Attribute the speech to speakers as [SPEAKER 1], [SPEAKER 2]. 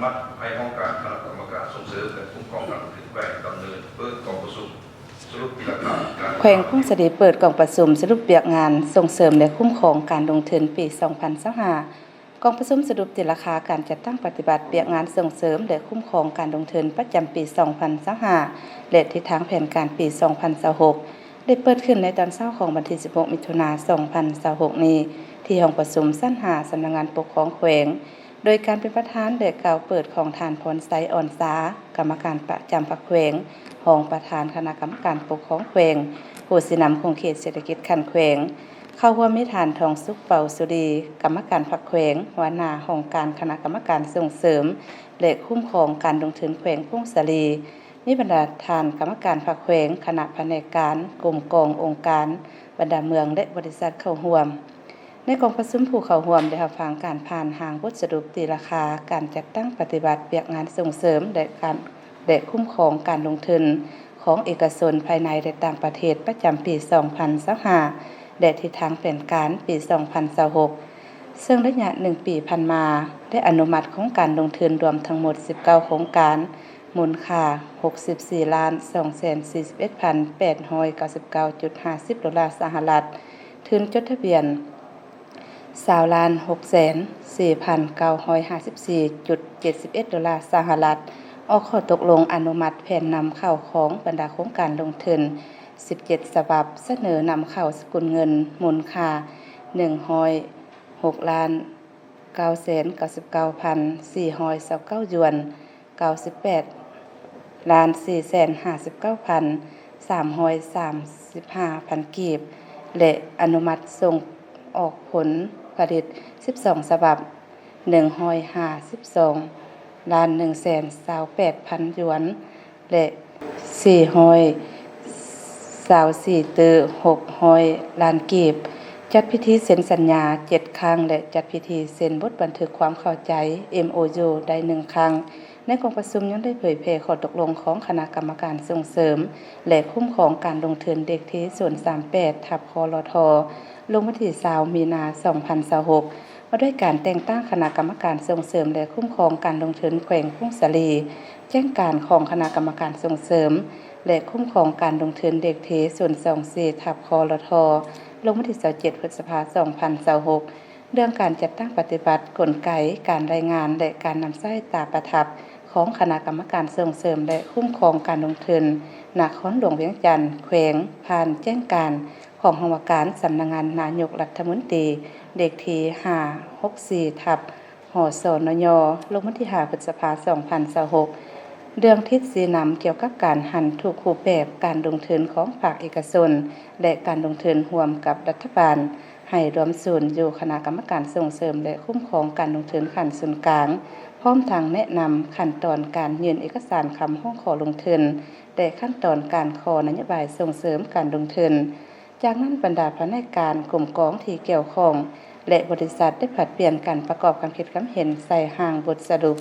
[SPEAKER 1] มัติให้ห้องการคณะกรรมการส่งเสริมและคุ้มครองการลงทุนแขวงดำเนินเปิดกองประชุมสรุปปีละครั้งแขวงพุ่งเสด็จเปิดกองประชุมสรุปเบียกงานส่งเสริมและคุ้มครองการลงทุนปี 2025 กองประชุมสรุปราคาการจัดตั้งปฏิบัติเบียกงานส่งเสริมและคุ้มครองการลงทุนประจำปี 2025 และทิศทางแผนการปี 2026 ได้เปิดขึ้นในตอนเช้าของวันที่ 16 มิถุนายน 2026 นี้ที่ห้องประชุมชั้น 5 สำนักงานปกครองแขวงโดยการเป็นประธานได้กล่าวเปิดของท่านพรไซอ่อนสากรรมการประจำพรรคแขวงรองประธานคณะกรรมการปกครองแขวงผู้สินำของเขตเศรษฐกิจคันแขวงเข้าร่วมมิฐานทองสุขเป่าสุรีกรรมการพรรคแขวงหัวหน้าของการคณะกรรมการส่งเสริมและคุ้มครองการลงทุนแขวงพุ่งสาลีมีบรรดาทานกรรมการพรรคแขวงคณะแผนกการกลุ่มกององค์การบรรดาเมืองและบริษัทเข้าร่วมในกองประชุมผู้เข้าร่วมได้รับฟังการผ่านหางบทสรุปตีราคาการจัดตั้งปฏิบัติเปียกงานส่งเสริมและคุ้มครองการลงทุนของเอกชนภายในและต่างประเทศประจำปี 2025 และทิศทางแผนการปี 2026 ซึ่งระยะ1 ปีผ่านมาได้อนุมัติโครงการลงทุนรวมทั้งหมด 19 โครงการมูลค่า 64,241,899.50 ดอลลาร์สหรัฐทุนจดทะเบียน20,604,954.71 ดอลลาร์สหรัฐออกข้อตกลงอนุมัติแผนนำเข้าของบรรดาโครงการลงทุน17 ฉบับเสนอนำเข้าสกุลเงินมูลค่า 106,999,429 หยวน98,459,335 กีบและอนุมัติส่งออกผลผลิต12 ฉบับ152,128,000 หยวนและ424ตื้อ600 ล้านกีบจัดพิธีเซ็นสัญญา7 ครั้งและจัดพิธีเซ็นบทบันทึกความเข้าใจ MOU ได้1 ครั้งในกองประชุมยังได้เผยแพร่ข้อตกลงของคณะกรรมการส่งเสริมและคุ้มครองการลงทุนเด็กที่038/คลท.ลงวันที่20 มีนาคม 2026ว่าด้วยการแต่งตั้งคณะกรรมการส่งเสริมและคุ้มครองการลงทุนแขวงพุ่งสาลีแจ้งการของคณะกรรมการส่งเสริมและคุ้มครองการลงทุนเด็กที่024/คลท.ลงวันที่27 พฤษภาคม 2026เรื่องการจัดตั้งปฏิบัติกลไกการรายงานและการนำใช้ตาประทับของคณะกรรมการส่งเสริมและคุ้มครองการลงทุนนครหลวงเวียงจันทน์แขวงผ่านแจ้งการของห้องการสำนักงานนายกรัฐมนตรีเลขที่564/หสนยลงวันที่5 พฤษภาคม 2026เรื่องทิศสีนำเกี่ยวกับการหันถูกรูปแบบการลงทุนของภาคเอกชนและการลงทุนร่วมกับรัฐบาลให้รวมศูนย์อยู่คณะกรรมการส่งเสริมและคุ้มครองการลงทุนขั้นส่วนกลางพร้อมทางแนะนำขั้นตอนการยื่นเอกสารคำร้องขอลงทุนและขั้นตอนการขอนโยบายส่งเสริมการลงทุนจากนั้นบรรดาพนักงานกลุ่มกองที่เกี่ยวข้องและบริษัทได้ผลัดเปลี่ยนการประกอบความคิดความเห็นใส่หางบทสรุป